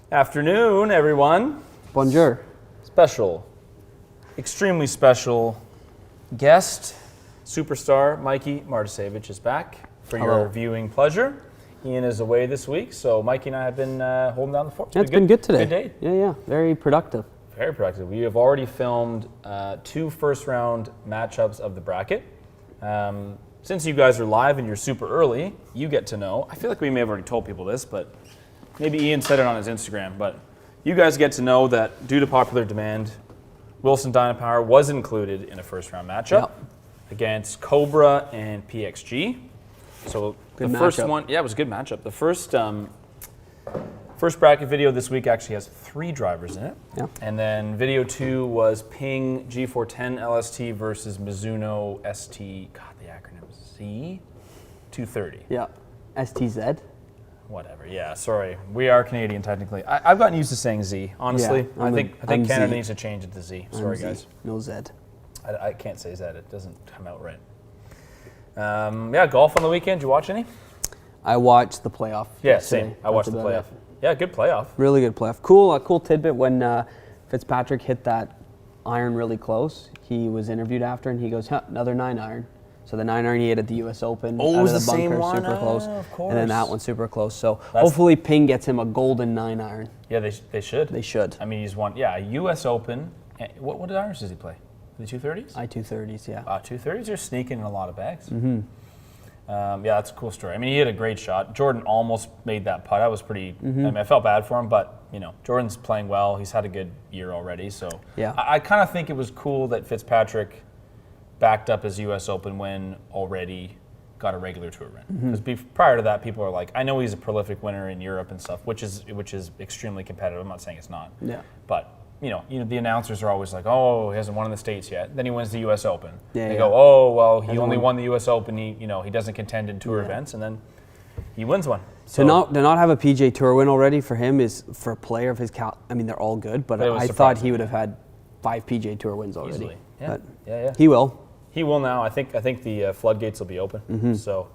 Afternoon, everyone. Bonjour. Special, extremely special guest, superstar Mikey Martisevich is back for your viewing pleasure. Ian is away this week, so Mikey and I have been holding down the fort. It's been good today. Good day. Yeah. Very productive. Very productive. We have already filmed 2 first-round matchups of the bracket. Since you guys are live and you're super early, you get to know. I feel like we may have already told people this, but maybe Ian said it on his Instagram. But you guys get to know that due to popular demand, Wilson Dynapower was included in a first-round matchup against Cobra and PXG. So good the first matchup. one, it was a good matchup. The first bracket video this week actually has 3 drivers in it. Yeah. And then video 2 was Ping G410 LST versus Mizuno ST, God, the acronym Z230. Yeah. STZ. Whatever, yeah, sorry. We are Canadian technically. I've gotten used to saying Z, honestly. Yeah, I think Canada Z. needs to change it to Z. Sorry, guys. No Z. I can't say Z, it doesn't come out right. Golf on the weekend, did you watch any? I watched the playoff. Yeah, same. I watched the playoff. Yeah, good playoff. Really good playoff. Cool tidbit when Fitzpatrick hit that iron really close. He was interviewed after and he goes, another 9-iron. So the 9-iron he hit at the U.S. Open. Oh, out it was of the same bunker, one? super close. Of course. And then that one super close. So hopefully Ping gets him a golden 9-iron. Yeah, they should. They should. I mean, he's won, a U.S. Open. What irons does he play? The 230s? I-230s, yeah. 230s are sneaking in a lot of bags. Mm-hmm. That's a cool story. I mean, he hit a great shot. Jordan almost made that putt. I was pretty. I mean, I felt bad for him, but Jordan's playing well. He's had a good year already. So yeah. I kind of think it was cool that Fitzpatrick backed up his U.S. Open win already. Got a regular tour win. Because prior to that, people are like, I know he's a prolific winner in Europe and stuff, which is extremely competitive. I'm not saying it's not. Yeah. But the announcers are always like, oh, he hasn't won in the States yet. Then he wins the U.S. Open. Yeah, they yeah. go, oh, well, he only won the U.S. Open. He doesn't contend in tour events, and then he wins one. So to not have a PGA Tour win already for him is, for a player of his I mean, they're all good, but I thought he would have had 5 PGA Tour wins already. Easily. Yeah. But yeah. He will. He will now. I think the floodgates will be open. So,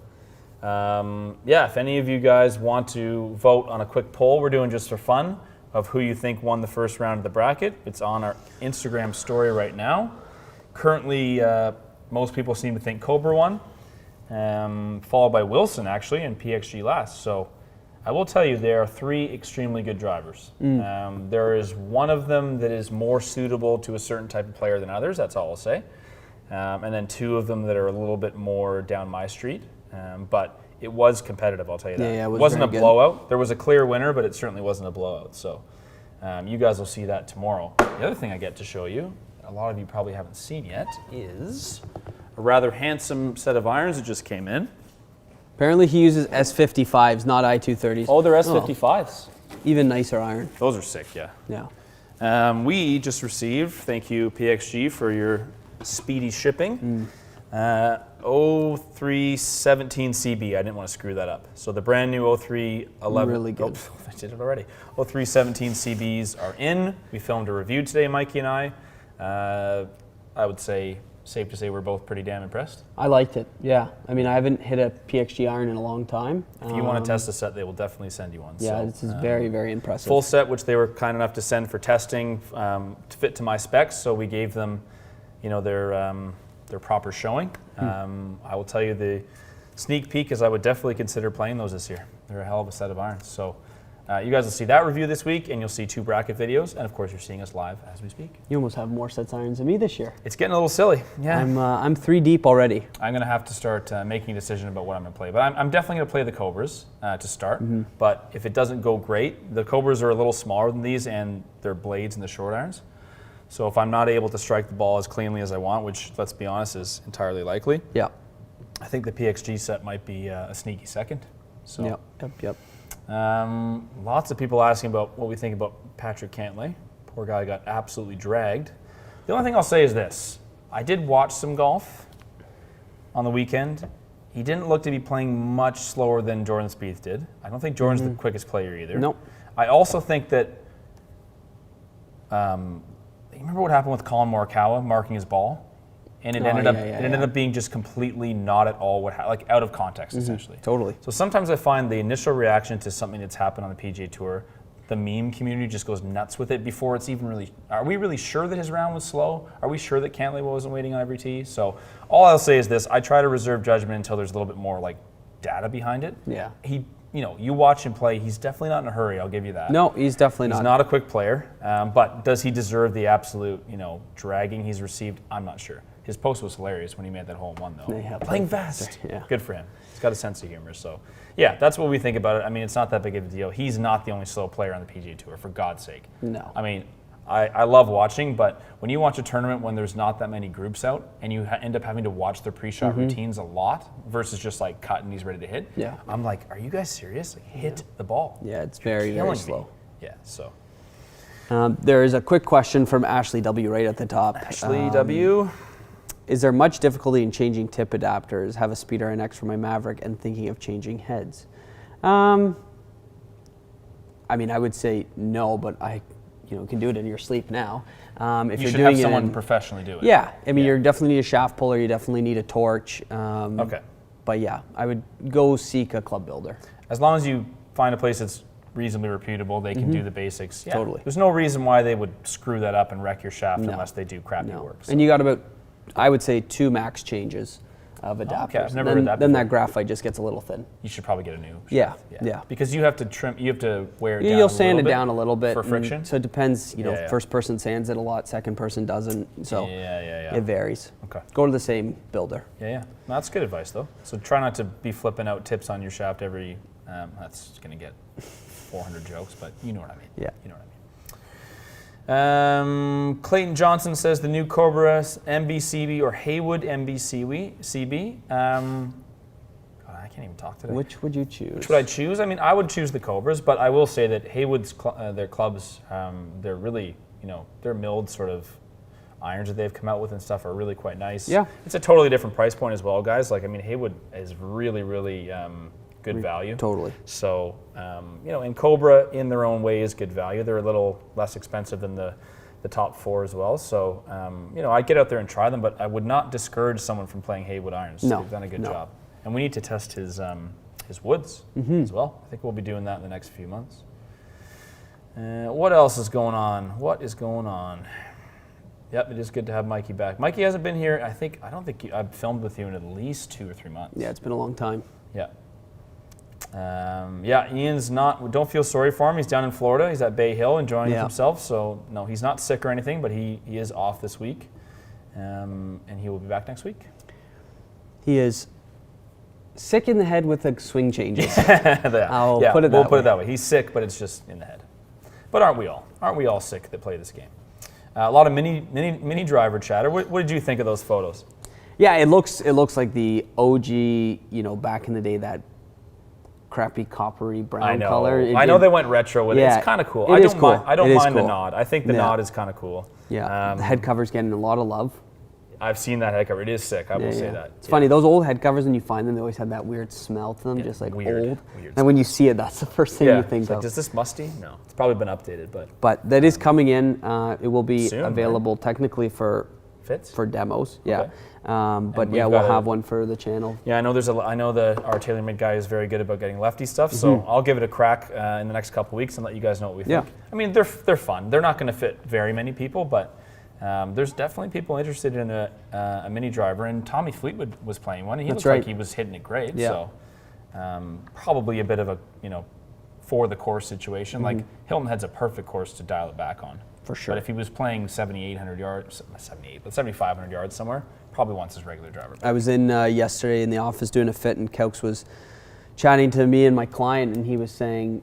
if any of you guys want to vote on a quick poll, we're doing just for fun, of who you think won the first round of the bracket. It's on our Instagram story right now. Currently, most people seem to think Cobra won, followed by Wilson, actually, and PXG last. So I will tell you, there are 3 extremely good drivers. There is one of them that is more suitable to a certain type of player than others. That's all I'll say. And then 2 of them that are a little bit more down my street. But it was competitive, I'll tell you that. Yeah, it wasn't a blowout. There was a clear winner, but it certainly wasn't a blowout. So you guys will see that tomorrow. The other thing I get to show you, a lot of you probably haven't seen yet, is a rather handsome set of irons that just came in. Apparently he uses S55s, not I-230s. Oh, they're S55s. Even nicer iron. Those are sick, yeah. Yeah. We just received, thank you PXG for your speedy shipping, 0317 CB. I didn't want to screw that up. So the brand new 0311. Really good. Oh, I did it already. 0317 CBs are in. We filmed a review today, Mikey and I. I would say, safe to say we're both pretty damn impressed. I liked it, yeah. I mean, I haven't hit a PXG iron in a long time. If you want to test the set, they will definitely send you one. Yeah, so, this is very, very impressive. Full set, which they were kind enough to send for testing to fit to my specs. So we gave them their proper showing. I will tell you, the sneak peek is I would definitely consider playing those this year. They're a hell of a set of irons. So you guys will see that review this week, and you'll see 2 bracket videos, and of course you're seeing us live as we speak. You almost have more sets irons than me this year. It's getting a little silly. Yeah, I'm 3 deep already. I'm going to have to start making a decision about what I'm going to play, but I'm definitely going to play the Cobras to start. But if it doesn't go great, the Cobras are a little smaller than these, and they're blades in the short irons. So if I'm not able to strike the ball as cleanly as I want, which, let's be honest, is entirely likely, Yeah. I think the PXG set might be a sneaky second. So, Yep. Lots of people asking about what we think about Patrick Cantlay. Poor guy got absolutely dragged. The only thing I'll say is this. I did watch some golf on the weekend. He didn't look to be playing much slower than Jordan Spieth did. I don't think Jordan's the quickest player either. Nope. I also think that you remember what happened with Colin Morikawa marking his ball? And it ended up being just completely not at all like out of context, essentially. Totally. So sometimes I find the initial reaction to something that's happened on the PGA Tour, the meme community just goes nuts with it before it's even really. Are we really sure that his round was slow? Are we sure that Callaway wasn't waiting on every tee? So all I'll say is this: I try to reserve judgment until there's a little bit more like data behind it. Yeah. You watch him play. He's definitely not in a hurry. I'll give you that. No, he's definitely not. He's not a quick player. But does he deserve the absolute dragging he's received? I'm not sure. His post was hilarious when he made that hole in one, though. Yeah, playing fast. Yeah. Good for him. He's got a sense of humor. So, yeah, that's what we think about it. I mean, it's not that big of a deal. He's not the only slow player on the PGA Tour, for God's sake. No. I mean, I love watching, but when you watch a tournament when there's not that many groups out and you end up having to watch their pre-shot routines a lot versus just like cut and he's ready to hit, Yeah. I'm like, are you guys serious? Like, hit the ball. Yeah, it's very, very slow. Yeah, so. There is a quick question from Ashley W. right at the top. Ashley W. Is there much difficulty in changing tip adapters? Have a speed RNX for my Maverick and thinking of changing heads. I mean, I would say no, but I can do it in your sleep now. If You you're should doing have someone it professionally do it. Yeah, I mean, you definitely need a shaft puller. You definitely need a torch. Okay. But yeah, I would go seek a club builder. As long as you find a place that's reasonably reputable, they can do the basics. Yeah. Totally. There's no reason why they would screw that up and wreck your shaft unless they do crappy work. So. And you got about, I would say, 2 max changes of adapters. Okay, I've never heard that Then before. that graphite just gets a little thin. You should probably get a new Yeah, shaft. yeah. Because you have to trim, you have to wear it down You'll a sand it little bit down a little bit. for friction. So it depends, Yeah. first person sands it a lot, second person doesn't. So Yeah. it varies. Okay. Go to the same builder. Yeah. No, that's good advice, though. So try not to be flipping out tips on your shaft every, that's going to get 400 jokes, but you know what I mean. Yeah. You know what I mean. Clayton Johnson says the new Cobra MBCB or Haywood MBCB. God, I can't even talk today. Which would you choose? Which would I choose? I mean, I would choose the Cobras, but I will say that Haywood's their clubs, they're really, they're milled sort of irons that they've come out with and stuff are really quite nice. Yeah. It's a totally different price point as well, guys. Like, I mean, Haywood is really, really good value. Totally. So, and Cobra in their own way is good value. They're a little less expensive than the top 4 as well. So, I'd get out there and try them, but I would not discourage someone from playing Haywood irons. No. They've done a good job. And we need to test his woods as well. I think we'll be doing that in the next few months. What else is going on? What is going on? Yep, it is good to have Mikey back. Mikey hasn't been here. I don't think I've filmed with you in at least 2 or 3 months. Yeah, it's been a long time. Yeah. Ian's not. Don't feel sorry for him. He's down in Florida. He's at Bay Hill enjoying himself. So no, he's not sick or anything, but he is off this week, and he will be back next week. He is sick in the head with the swing changes. I'll put it that way. We'll put it that way. He's sick, but it's just in the head. But aren't we all? Aren't we all sick that play this game? A lot of mini driver chatter. What did you think of those photos? Yeah, it looks like the OG, back in the day, that crappy coppery brown color. I know they went retro with it. It's kind of cool. I don't mind the nod. I think the nod is kind of cool. Yeah, the head cover's getting a lot of love. I've seen that head cover. It is sick. I will say that. It's funny. Those old head covers, when you find them, they always have that weird smell to them, just like old. And when you see it, that's the first thing you think of. Is this musty? No. It's probably been updated, but. But that is coming in. It will be soon, available technically for Fits? For demos. Okay. Yeah. But yeah, we'll have one for the channel. Yeah, I know our TaylorMade guy is very good about getting lefty stuff, so I'll give it a crack in the next couple weeks and let you guys know what we think. I mean, they're fun. They're not going to fit very many people, but there's definitely people interested in a mini driver, and Tommy Fleetwood was playing one, and he looked like he was hitting it great. Yeah. So probably a bit of a for the course situation. Like Hilton Head's a perfect course to dial it back on. For sure. But if he was playing 7,800 yards, not 78, but 7,500 yards somewhere, probably wants his regular driver back. I was in yesterday in the office doing a fit, and Kelks was chatting to me and my client, and he was saying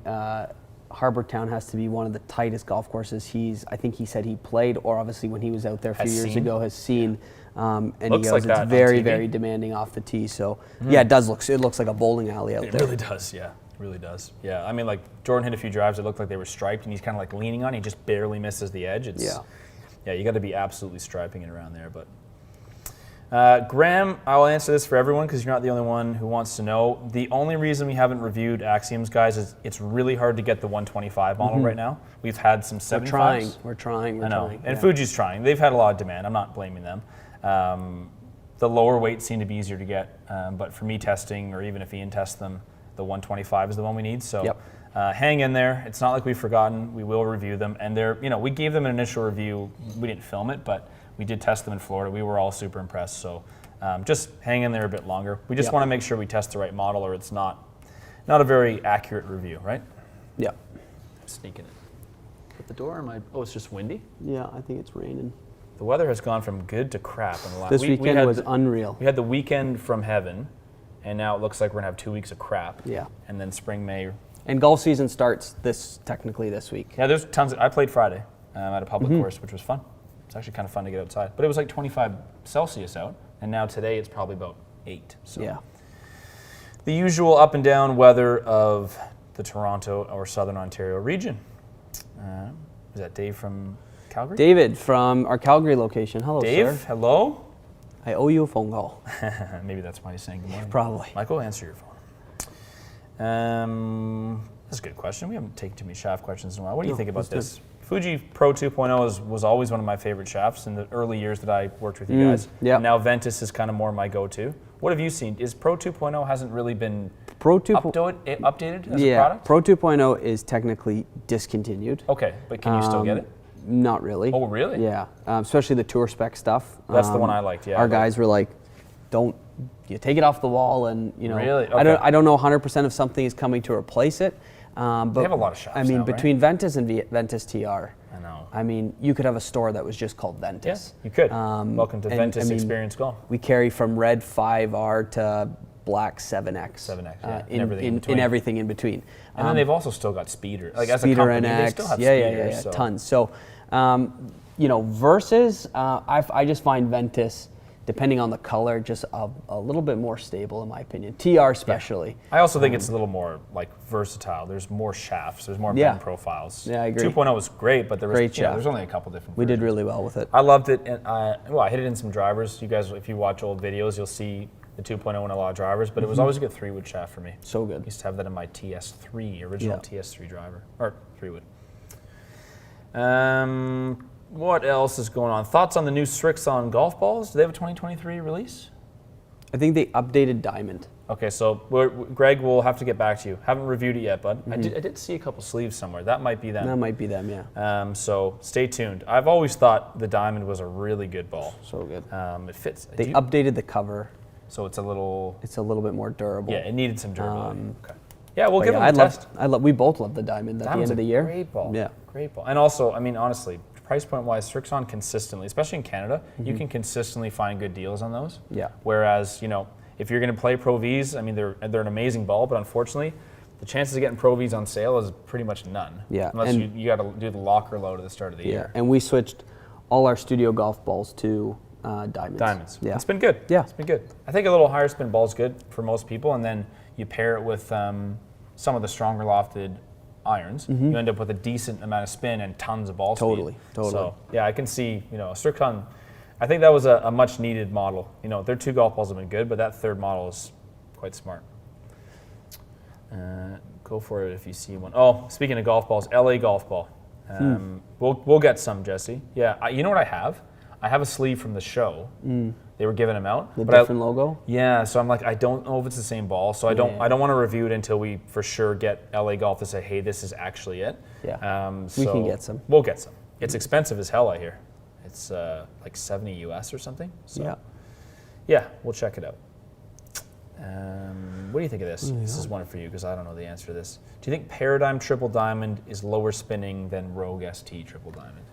Harbour Town has to be one of the tightest golf courses I think he said he played, or obviously when he was out there a few years ago has seen. And he goes, it's very, very demanding off the tee. So yeah, it looks like a bowling alley out there. It really does, yeah. Really does. Yeah, I mean, like Jordan hit a few drives that looked like they were striped, and he's kind of like leaning on. He just barely misses the edge. Yeah, you got to be absolutely striping it around there. But Graham, I will answer this for everyone because you're not the only one who wants to know. The only reason we haven't reviewed Axioms, guys, is it's really hard to get the 125 model right now. We've had some 75s. We're trying. I know, and Fuji's trying. They've had a lot of demand. I'm not blaming them. The lower weights seem to be easier to get, but for me testing, or even if Ian tests them, the 125 is the one we need. So hang in there. It's not like we've forgotten. We will review them. And we gave them an initial review. We didn't film it, but we did test them in Florida. We were all super impressed. So just hang in there a bit longer. We just want to make sure we test the right model, or it's not a very accurate review, right? Yeah. I'm sneaking it. At the door? Oh, it's just windy? Yeah, I think it's raining. The weather has gone from good to crap in the last. This weekend was unreal. We had the weekend from heaven, and now it looks like we're gonna have 2 weeks of crap. Yeah. And then spring, May. And golf season starts technically this week. Yeah, there's tons. I played Friday at a public course, which was fun. It's actually kind of fun to get outside. But it was like 25 Celsius out, and now today it's probably about 8. So yeah. the usual up and down weather of the Toronto or Southern Ontario region. Is that Dave from Calgary? David from our Calgary location. Hello, Dave, sir. hello. I owe you a phone call. Maybe that's why he's saying good morning. Probably. Michael, answer your phone. That's a good question. We haven't taken too many shaft questions in a while. What do you think about this? Fuji Pro 2.0 was always one of my favorite shafts in the early years that I worked with you guys. Yeah. And now Ventus is kind of more my go-to. What have you seen? Is Pro 2.0 hasn't really been updated as a product? Pro 2.0 is technically discontinued. Okay, but can you still get it? Not really. Oh, really? Yeah, especially the tour spec stuff. That's the one I liked, yeah. Our guys were like, don't, you take it off the wall and, Really? Okay. I don't know 100% if something is coming to replace it. But they have a lot of shops I mean, now, between Ventus and Ventus TR, I know. I mean, you could have a store that was just called Ventus. Yeah, you could. Welcome to Ventus Experience Golf. We carry from red 5R to black 7X. 7X, yeah. In everything in between. And then they've also still got Speeder. Like as Speeder a company, NX, they still have Speeders. Speeders. So. Tons. So, versus, I just find Ventus, depending on the color, just a little bit more stable in my opinion. TR especially. Yeah. I also think it's a little more like versatile. There's more shafts. There's more bend profiles. Yeah, I agree. 2.0 was great, but there was shaft. there's only a couple different. We versions. did really well with it. I loved it, and I hit it in some drivers. You guys, if you watch old videos, you'll see the 2.0 in a lot of drivers. But it was always a good 3-wood shaft for me. So good. I used to have that in my TS3 original TS3 driver or 3-wood. What else is going on? Thoughts on the new Srixon golf balls? Do they have a 2023 release? I think they updated Diamond. Okay, so Greg will have to get back to you. Haven't reviewed it yet, bud. I did see a couple sleeves somewhere. That might be them. That might be them, yeah. So stay tuned. I've always thought the Diamond was a really good ball. So good. It fits. They updated the cover. So it's a little bit more durable. Yeah, it needed some durability. Okay. Yeah, we'll give them a test. We both love the Diamond at the end of the year. Great ball. Yeah. Great ball. And also, I mean, honestly, price point wise, Srixon consistently, especially in Canada, you can consistently find good deals on those. Yeah. Whereas, if you're going to play Pro Vs, I mean, they're an amazing ball, but unfortunately, the chances of getting Pro Vs on sale is pretty much none. Yeah. Unless you got to do the locker load at the start of the year. And we switched all our studio golf balls to Diamonds. Yeah. It's been good. Yeah. It's been good. I think a little higher spin ball is good for most people, and then you pair it with some of the stronger lofted irons, you end up with a decent amount of spin and tons of ball speed. Totally. So, yeah, I can see, Srixon, I think that was a much needed model. Their 2 golf balls have been good, but that third model is quite smart. Go for it if you see one. Oh, speaking of golf balls, LA golf ball. We'll get some, Jesse. Yeah, you know what I have? I have a sleeve from the show. They were giving them out. The different logo? Yeah, so I'm like, I don't know if it's the same ball, so I don't want to review it until we for sure get LA Golf to say, hey, this is actually it. Yeah, we can get some. We'll get some. It's expensive as hell, I hear. It's like 70 US or something. So, yeah, we'll check it out. What do you think of this? Yeah. This is one for you because I don't know the answer to this. Do you think Paradigm Triple Diamond is lower spinning than Rogue ST Triple Diamond?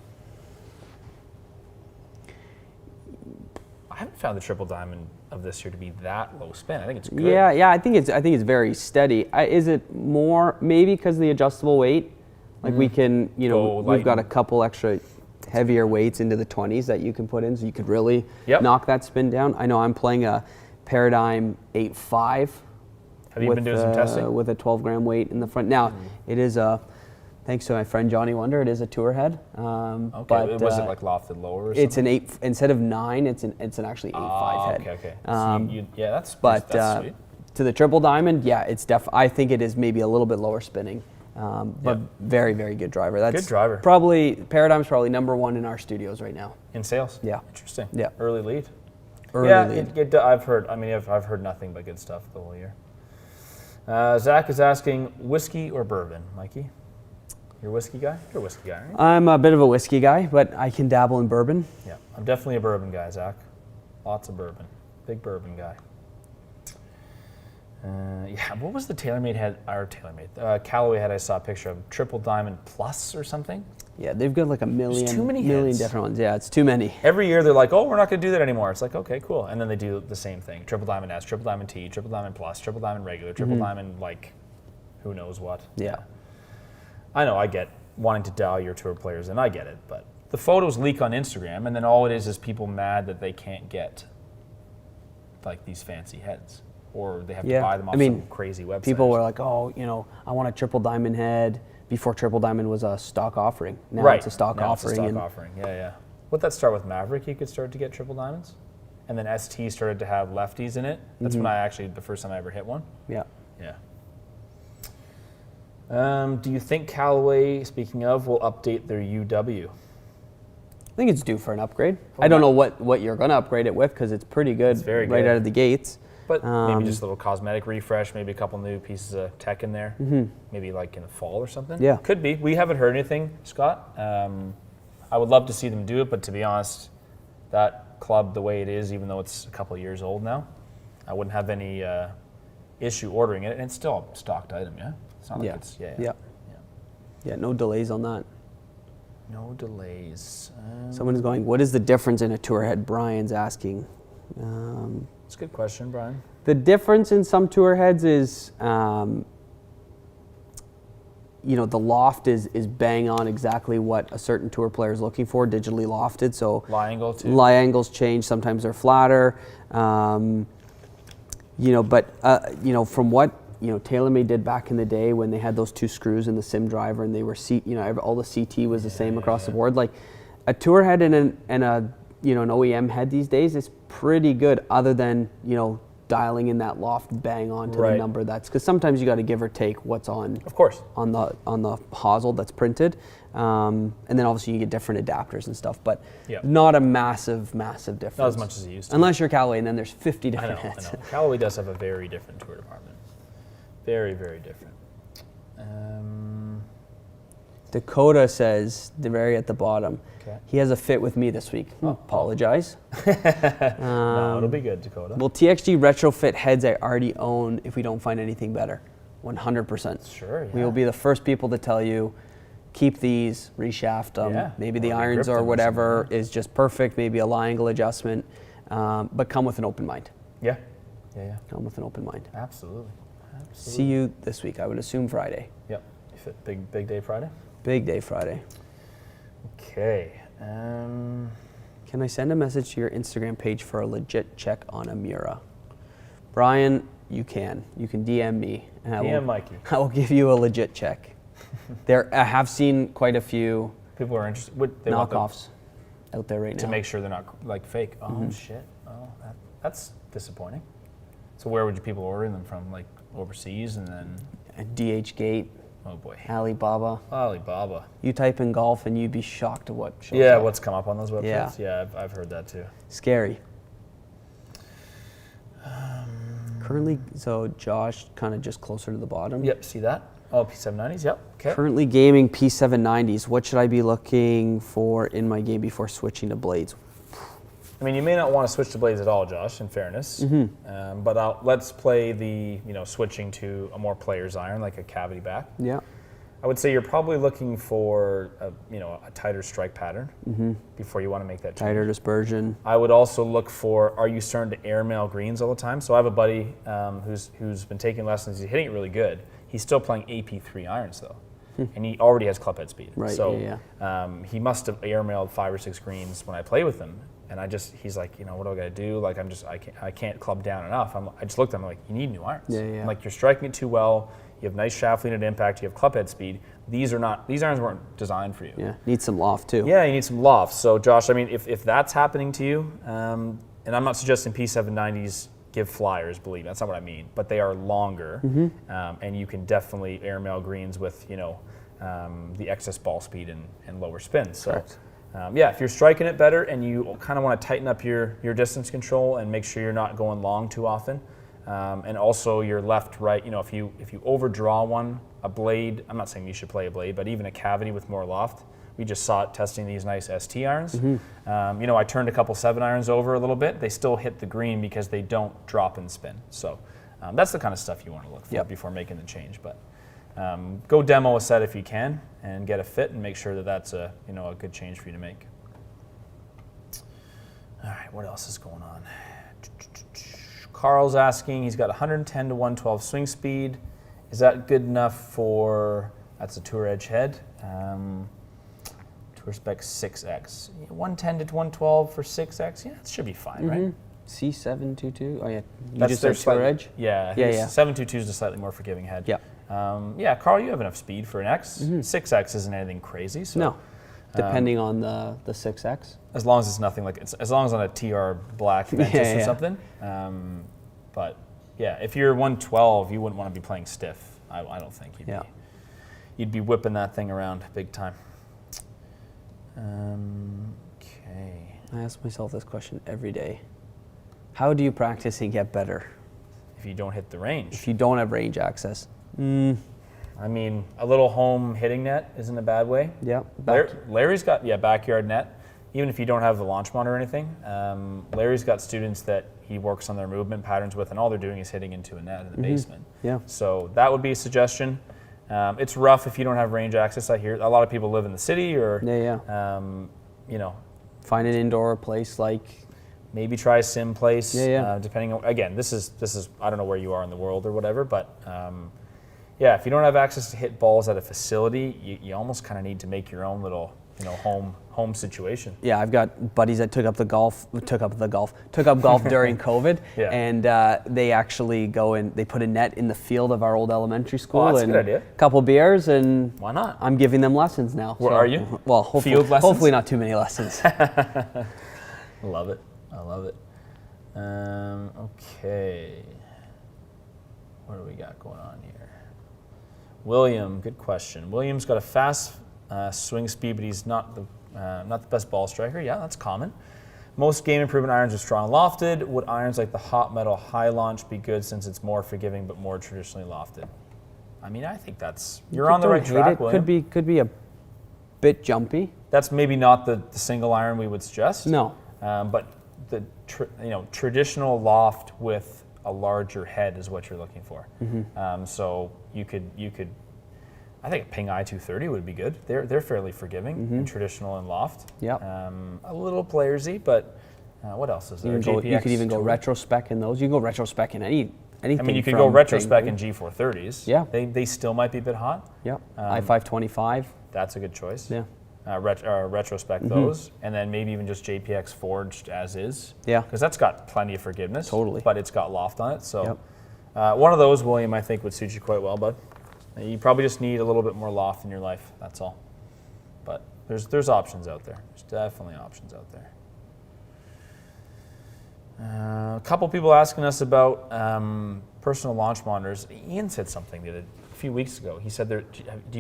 I haven't found the Triple Diamond of this year to be that low spin. I think it's good. Yeah. I think it's very steady. Is it more maybe because of the adjustable weight? Like we can, we've got a couple extra heavier weights into the 20s that you can put in, so you could really knock that spin down. I know I'm playing a Paradigm 8.5. Have you been doing some testing? With a 12-gram weight in the front. Now, it is a. Thanks to my friend Johnny Wonder, it is a tour head. Okay, but was it like lofted lower or something? It's an 8, instead of 9, it's an actually 8.5 head. Okay. So that's sweet. To the Triple Diamond, it's I think it is maybe a little bit lower spinning, but very, very good driver. That's good driver. Paradigm's probably number 1 in our studios right now. In sales? Yeah. Interesting. Yeah. Early lead? Early lead. I've heard nothing but good stuff the whole year. Zach is asking, whiskey or bourbon, Mikey? You're a whiskey guy? You're a whiskey guy, right? I'm a bit of a whiskey guy, but I can dabble in bourbon. Yeah, I'm definitely a bourbon guy, Zach. Lots of bourbon. Big bourbon guy. What was the TaylorMade head? Our TaylorMade, Callaway head. I saw a picture of Triple Diamond Plus or something. Yeah, they've got like a million, too many million heads. different ones. Yeah, it's too many. Every year they're like, oh, we're not going to do that anymore. It's like, okay, cool. And then they do the same thing. Triple Diamond S, Triple Diamond T, Triple Diamond Plus, Triple Diamond Regular, Triple Diamond, like, who knows what. Yeah. I know, I get wanting to dial your tour players, and I get it. But the photos leak on Instagram, and then all it is people mad that they can't get, like, these fancy heads. Or they have to buy them off some crazy website. People were like, oh, I want a Triple Diamond head. Before Triple Diamond was a stock offering. Now it's a stock offering. It's a stock offering, yeah. Would that start with Maverick? You could start to get Triple Diamonds? And then ST started to have lefties in it. That's when the first time I ever hit one. Yeah. Do you think Callaway, speaking of, will update their UW? I think it's due for an upgrade. I don't know what you're going to upgrade it with because it's pretty good, it's very right good out of the gates. But maybe just a little cosmetic refresh, maybe a couple new pieces of tech in there, maybe like in the fall or something. Yeah. Could be. We haven't heard anything, Scott. I would love to see them do it, but to be honest, that club, the way it is, even though it's a couple of years old now, I wouldn't have any issue ordering it, and it's still a stocked item, yeah? It's not like it's, Yeah, no delays on that. No delays. Someone's going, what is the difference in a tour head? Brian's asking. It's a good question, Brian. The difference in some tour heads is, the loft is bang on exactly what a certain tour player is looking for, digitally lofted. So lie angle too. Lie angles change. Sometimes they're flatter. From what TaylorMade did back in the day when they had those two screws in the sim driver and they were all the CT was the same across the board. Like a tour head and an OEM head these days is pretty good, other than dialing in that loft bang on to the number that's, because sometimes you got to give or take what's on, of course, on the hosel that's printed, and then obviously you get different adapters and stuff, but not a massive difference. Not as much as it used to. Unless you're Callaway, and then there's 50 different heads. I know. Callaway does have a very different tour department. Very, very different. Dakota says, the very at the bottom, okay. He has a fit with me this week. Apologize. No, it'll be good, Dakota. Will TXG retrofit heads I already own if we don't find anything better? 100%. Sure, yeah. We will be the first people to tell you, keep these, reshaft them. Yeah. Maybe the irons or whatever is just perfect. Maybe a lie angle adjustment. But come with an open mind. Yeah. Come with an open mind. Absolutely. See you this week. I would assume Friday. Yep. Big day Friday? Big day Friday. Okay. Can I send a message to your Instagram page for a legit check on a Miura? Brian, you can. You can DM me. And Mikey. I will give you a legit check. I have seen quite a few people are interested. knockoffs out there right now. To make sure they're not like fake. Oh, shit. Oh, that's disappointing. So where would people order them from? Like overseas and then? DH Gate. Oh boy. Alibaba. You type in golf and you'd be shocked at what shows up. What's come up on those websites? Yeah, I've heard that too. Scary. Currently, so Josh kind of just closer to the bottom. Yep, see that? Oh, P790s, yep, okay. Currently gaming P790s. What should I be looking for in my game before switching to blades? I mean, you may not want to switch to blades at all, Josh, in fairness. But let's play the, switching to a more player's iron, like a cavity back. Yeah. I would say you're probably looking for a tighter strike pattern before you want to make that change. Tighter dispersion. I would also look for, are you starting to airmail greens all the time? So I have a buddy who's been taking lessons. He's hitting it really good. He's still playing AP3 irons though. And he already has club head speed. Right, so he must have airmailed 5 or 6 greens when I play with him. And he's like, what do I got to do? Like, I can't club down enough. I just looked at him like, you need new irons. Yeah. I'm like, you're striking it too well. You have nice shaft lean at impact. You have club head speed. These irons weren't designed for you. Yeah, need some loft too. Yeah, you need some loft. So Josh, I mean, if that's happening to you, and I'm not suggesting P790s give flyers, believe me, that's not what I mean. But they are longer, and you can definitely airmail greens with the excess ball speed and lower spins. So. Correct. If you're striking it better and you kind of want to tighten up your distance control and make sure you're not going long too often, And also your left, right, if you overdraw one, a blade, I'm not saying you should play a blade, but even a cavity with more loft. We just saw it testing these nice ST irons. I turned a couple 7 irons over a little bit. They still hit the green because they don't drop and spin. So that's the kind of stuff you want to look for before making the change. But go demo a set if you can and get a fit and make sure that that's a good change for you to make. All right, what else is going on? Carl's asking, he's got 110 to 112 swing speed. Is that good enough for, that's a Tour Edge head, Tour Spec 6X. 110 to 112 for 6X, yeah, that should be fine, right? C722, oh yeah, That's just their said Tour Edge? Yeah, 722 is a slightly more forgiving head. Yeah. Carl, you have enough speed for an X. 6X isn't anything crazy. So, no, depending on the 6X. As long as it's nothing like, as long as on a TR Black Ventus or something. But yeah, if you're 112, you wouldn't want to be playing stiff. I don't think you'd be whipping that thing around big time. Okay. I ask myself this question every day. How do you practice and get better? If you don't hit the range. If you don't have range access. I mean, a little home hitting net isn't a bad way. Yeah. Larry's got, backyard net. Even if you don't have the launch monitor or anything, Larry's got students that he works on their movement patterns with, and all they're doing is hitting into a net in the basement. Yeah. So that would be a suggestion. It's rough if you don't have range access. I hear a lot of people live in the city, or find an indoor place like. Maybe try a sim place. Depending on, again, this is I don't know where you are in the world or whatever, but if you don't have access to hit balls at a facility, you almost kind of need to make your own little home situation. Yeah, I've got buddies that took up golf during COVID, and they actually go and they put a net in the field of our old elementary school. Oh, that's and a good idea. A couple beers, and why not? I'm giving them lessons now. Where are you? Well, field lessons? Hopefully not too many lessons. Love it. I love it. Okay. What do we got going on here? William, good question. William's got a fast swing speed, but he's not the best ball striker. Yeah, that's common. Most game improvement irons are strong lofted. Would irons like the hot metal high launch be good since it's more forgiving but more traditionally lofted? I mean, I think you're on the right track, William. Could be a bit jumpy. That's maybe not the single iron we would suggest. No. But the traditional loft with a larger head is what you're looking for. So you could I think a Ping I-230 would be good. They're fairly forgiving in traditional and loft. Yeah. A little playersy, but what else is there? You could even go retrospec in those. You can go retrospec in anything. I mean, you could go retrospec in G430s. Yeah. They still might be a bit hot. Yeah. I-525. That's a good choice. Yeah. Retrospec those, and then maybe even just JPX forged as is. Yeah. Because that's got plenty of forgiveness. Totally. But it's got loft on it. So one of those, William, I think would suit you quite well, bud. You probably just need a little bit more loft in your life. That's all. But there's options out there. There's definitely options out there. A couple people asking us about personal launch monitors. Ian said something a few weeks ago. He said, do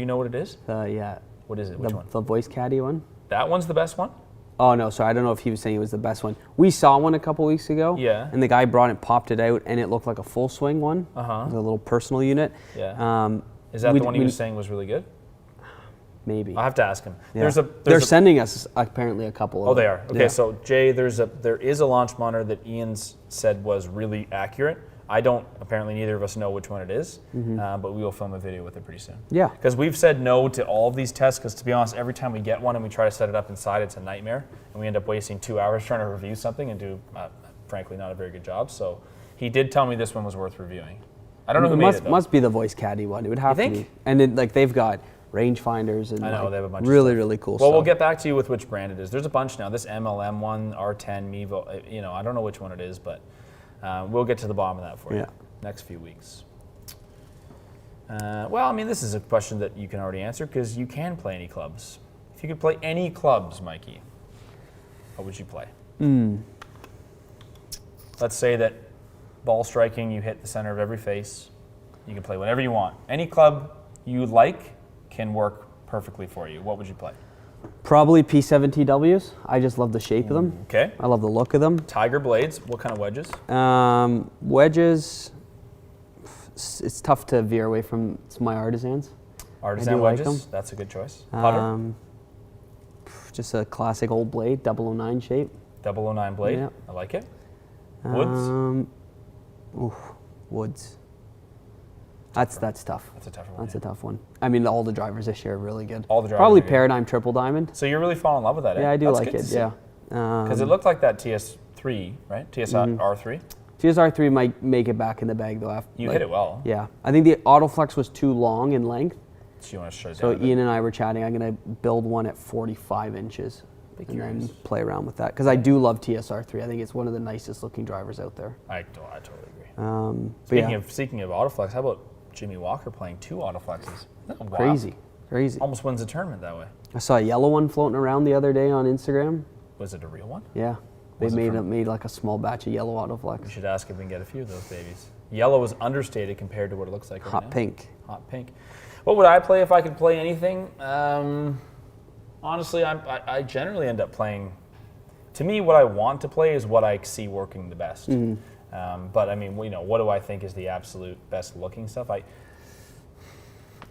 you know what it is? Yeah. What is it? Which one? The voice caddy one. That one's the best one? Oh, no, sorry. I don't know if he was saying it was the best one. We saw one a couple weeks ago. Yeah. And the guy brought it, popped it out, and it looked like a full swing one. It was a little personal unit. Yeah. Is that the one he was saying was really good? Maybe. I'll have to ask him. Yeah. They're sending us apparently a couple of them. Oh, they are? Okay, so Jay, there is a launch monitor that Ian's said was really accurate. Apparently neither of us know which one it is, but we will film a video with it pretty soon. Yeah. Because we've said no to all of these tests, because to be honest, every time we get one and we try to set it up inside, it's a nightmare, and we end up wasting 2 hours trying to review something and do, frankly, not a very good job. So he did tell me this one was worth reviewing. I don't know who made it, though. Must be the voice caddy one. It would have to be. And they've got rangefinders and I know, they have a bunch really, of stuff. really cool Well, stuff. we'll get back to you with which brand it is. There's a bunch now. This MLM one, R10, Mevo, I don't know which one it is, but we'll get to the bottom of that for you next few weeks. This is a question that you can already answer because you can play any clubs. If you could play any clubs, Mikey, what would you play? Let's say that ball striking, you hit the center of every face. You can play whatever you want. Any club you like can work perfectly for you. What would you play? Probably P7TWs. I just love the shape of them. Okay. I love the look of them. Tiger blades. What kind of wedges? Wedges. it's tough to veer away from my artisans. Artisan wedges, that's a good choice. Putter? Just a classic old blade, 009 shape. 009 blade, Yeah. I like it. Woods? Woods. That's tough. That's a tougher one. That's a tough one. I mean, all the drivers this year are really good. All the drivers Probably are good. Paradigm Triple Diamond. So you really fall in love with that, eh? Yeah, I do That's like good it, to see. yeah. Because it looked like that TS3, right? TSR3? TSR3 might make it back in the bag, though. You hit it well. Yeah. I think the Autoflex was too long in length. So you want to shut it So down a bit? Ian and I were chatting. I'm going to build one at 45 inches Big and curious. then play around with that. Because I do love TSR3. I think it's one of the nicest looking drivers out there. I totally agree. Speaking of Autoflex, how about Jimmy Walker playing 2 Autoflexes? Isn't that wild? Crazy. Almost wins a tournament that way. I saw a yellow one floating around the other day on Instagram. Was it a real one? Yeah. They Was it made like a small batch of yellow We Autoflex. should ask if we can get a few of those babies. Yellow is understated compared to what it looks like right now. Hot pink. Hot pink. What would I play if I could play anything? Honestly, I generally end up playing. To me, what I want to play is what I see working the best. But I mean, what do I think is the absolute best looking stuff?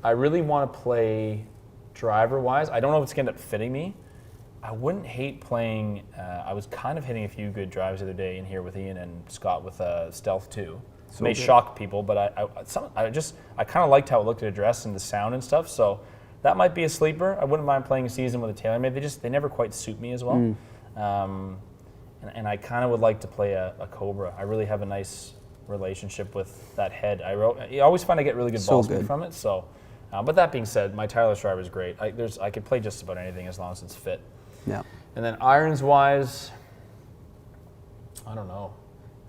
I really want to play driver-wise. I don't know if it's going to end up fitting me. I wouldn't hate playing. I was kind of hitting a few good drives the other day in here with Ian and Scott with Stealth 2. It may shock people, but I kind of liked how it looked at address and the sound and stuff. So that might be a sleeper. I wouldn't mind playing a season with a TaylorMade. They never quite suit me as well. And I kind of would like to play a Cobra. I really have a nice relationship with that head. I always find I get really good ball speed from it. So, but that being said, my tireless driver is great. I could play just about anything as long as it's fit. Yeah. And then irons wise, I don't know.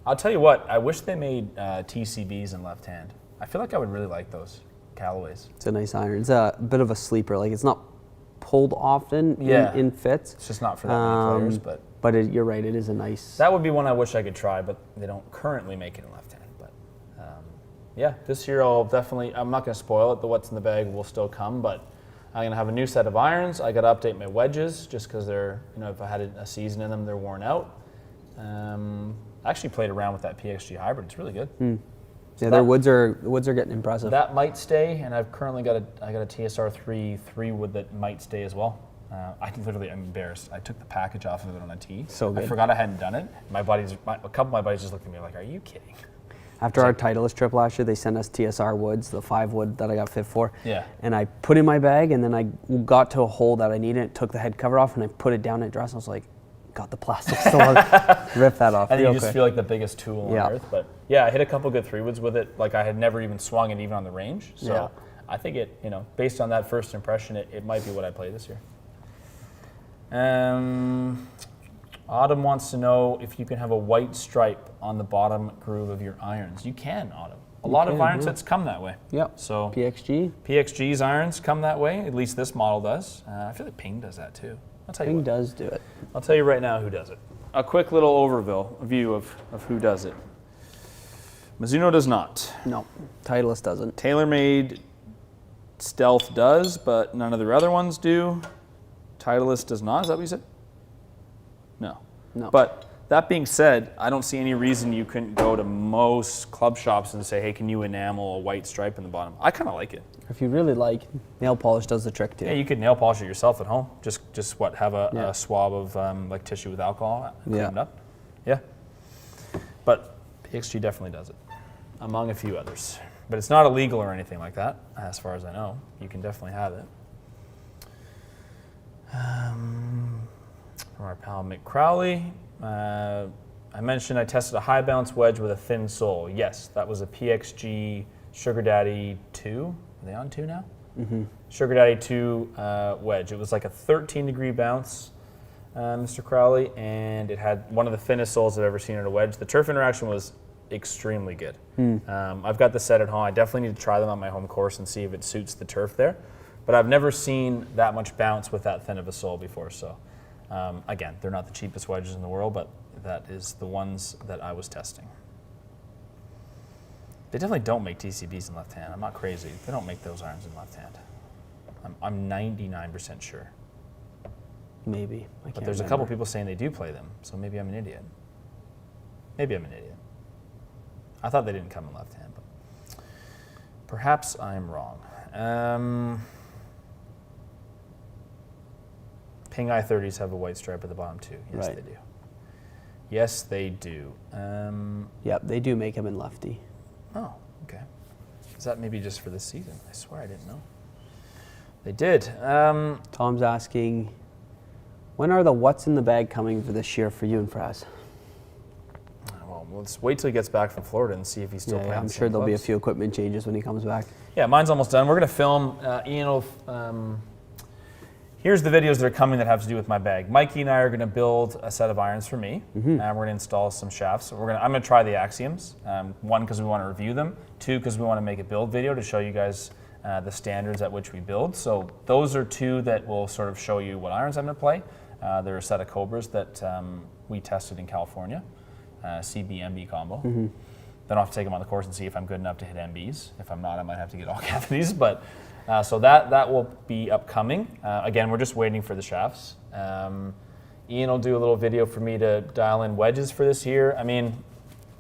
I'll tell you what. I wish they made TCBs in left hand. I feel like I would really like those Callaways. It's a nice iron. It's a bit of a sleeper. Like, it's not pulled often in fits. It's just not for that many players, but. But you're right, it is a nice. That would be one I wish I could try, but they don't currently make it in left hand. But yeah, this year I'm not going to spoil it. The what's in the bag will still come, but I'm going to have a new set of irons. I got to update my wedges just because they're, if I had a season in them, they're worn out. I actually played around with that PXG hybrid. It's really good. So their woods are getting impressive. That might stay, and I've currently got a TSR3 3-wood that might stay as well. I'm embarrassed. I took the package off of it on a tee. So good. I forgot I hadn't done it. A couple of my buddies just looked at me like, "Are you kidding?" After our Titleist trip last year, they sent us TSR woods, the 5-wood that I got fit for. Yeah. And I put in my bag, and then I got to a hole that I needed, took the head cover off, and I put it down at dress. I was like, got the plastic still on. Rip that off. And you just feel like the biggest tool on earth. But yeah, I hit a couple good 3-woods with it. Like I had never even swung it even on the range. So I think it, based on that first impression, it might be what I play this year. Autumn wants to know if you can have a white stripe on the bottom groove of your irons. You can, Autumn. A lot of iron sets come that way. Yep. So PXG's irons come that way. At least this model does. I feel like Ping does that too. I'll tell you Ping what. does do it. I'll tell you right now who does it. A quick little overview of who does it. Mizuno does not. No, Titleist doesn't. TaylorMade Stealth does, but none of their other ones do. Titleist does not. Is that what you said? No. But that being said, I don't see any reason you couldn't go to most club shops and say, hey, can you enamel a white stripe in the bottom? I kind of like it. If you really like, nail polish does the trick too. Yeah, you could nail polish it yourself at home. Just have a swab of like tissue with alcohol, clean it up. Yeah. But PXG definitely does it, among a few others. But it's not illegal or anything like that, as far as I know. You can definitely have it. From our pal Mick Crowley, I mentioned I tested a high bounce wedge with a thin sole. Yes, that was a PXG Sugar Daddy 2. Are they on 2 now? Mm-hmm. Sugar Daddy 2 wedge. It was like a 13-degree bounce, Mr. Crowley, and it had one of the thinnest soles I've ever seen in a wedge. The turf interaction was extremely good. I've got the set at home. I definitely need to try them on my home course and see if it suits the turf there. But I've never seen that much bounce with that thin of a sole before. So again, they're not the cheapest wedges in the world, but that is the ones that I was testing. They definitely don't make TCBs in left hand. I'm not crazy. They don't make those irons in left hand. I'm 99% sure. Maybe. But there's a couple people saying they do play them, so maybe I'm an idiot. Maybe I'm an idiot. I thought they didn't come in left hand. But Perhaps I'm wrong. Ping I-30s have a white stripe at the bottom too. Yes, Right. they do. Yes, they do. Yep, they do make them in lefty. Oh, okay. Is that maybe just for this season? I swear I didn't know. They did. Tom's asking, when are the what's in the bag coming for this year for you and Fraz? Well, let's wait till he gets back from Florida and see if he's still playing. I'm the sure same there'll be a clubs. few equipment changes when he comes back. Yeah, mine's almost done. We're going to film. Ian will. Here's the videos that are coming that have to do with my bag. Mikey and I are going to build a set of irons for me, and we're going to install some shafts. So I'm going to try the Axioms. One, because we want to review them. Two, because we want to make a build video to show you guys the standards at which we build. So those are two that will sort of show you what irons I'm going to play. They're a set of Cobras that we tested in California, CB-MB combo. Then I'll have to take them on the course and see if I'm good enough to hit MBs. If I'm not, I might have to get all cavities. But so that will be upcoming. Again, we're just waiting for the shafts. Ian will do a little video for me to dial in wedges for this year. I mean,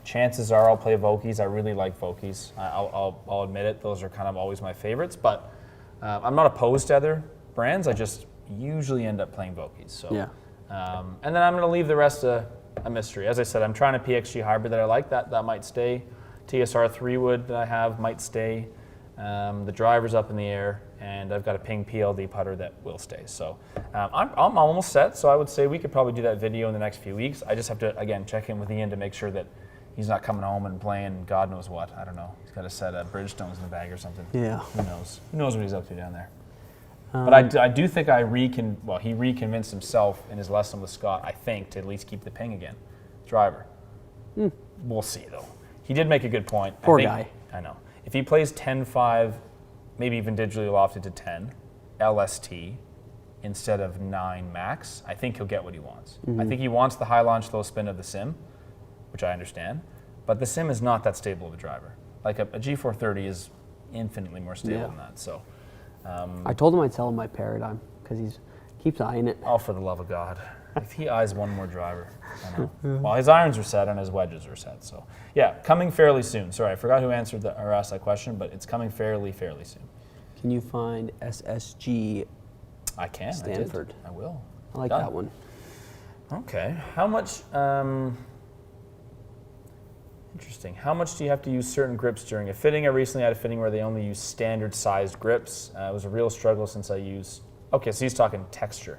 chances are I'll play Vokeys. I really like Vokeys. I'll admit it. Those are kind of always my favorites. But I'm not opposed to other brands. I just usually end up playing Vokeys. So, Yeah. and then I'm going to leave the rest a mystery. As I said, I'm trying a PXG hybrid that I like. That might stay. TSR 3 wood that I have might stay. The driver's up in the air, and I've got a Ping PLD putter that will stay. So I'm almost set. So I would say we could probably do that video in the next few weeks. I just have to, again, check in with Ian to make sure that he's not coming home and playing God knows what. I don't know. He's got a set of Bridgestones in the bag or something. Yeah. Who knows? Who knows what he's up to down there? But I do think he reconvinced himself in his lesson with Scott, I think, to at least keep the ping again. Driver. We'll see, though. He did make a good point. Poor guy. I know. If he plays 10-5, maybe even digitally lofted to 10, LST, instead of 9 max, I think he'll get what he wants. I think he wants the high launch, low spin of the Sim, which I understand. But the Sim is not that stable of a driver. Like a G430 is infinitely more stable than that. So. I told him I'd sell him my Paradigm because he keeps eyeing it. Oh, for the love of God. If he eyes one more driver, I know. Well, his irons are set and his wedges are set. So, yeah, coming fairly soon. Sorry, I forgot who answered or asked that question, but it's coming fairly soon. Can you find SSG I can. Stanford? I will. I like Done. that one. Okay. How much? Interesting. How much do you have to use certain grips during a fitting? I recently had a fitting where they only use standard sized grips. It was a real struggle since I used. Okay, so he's talking texture.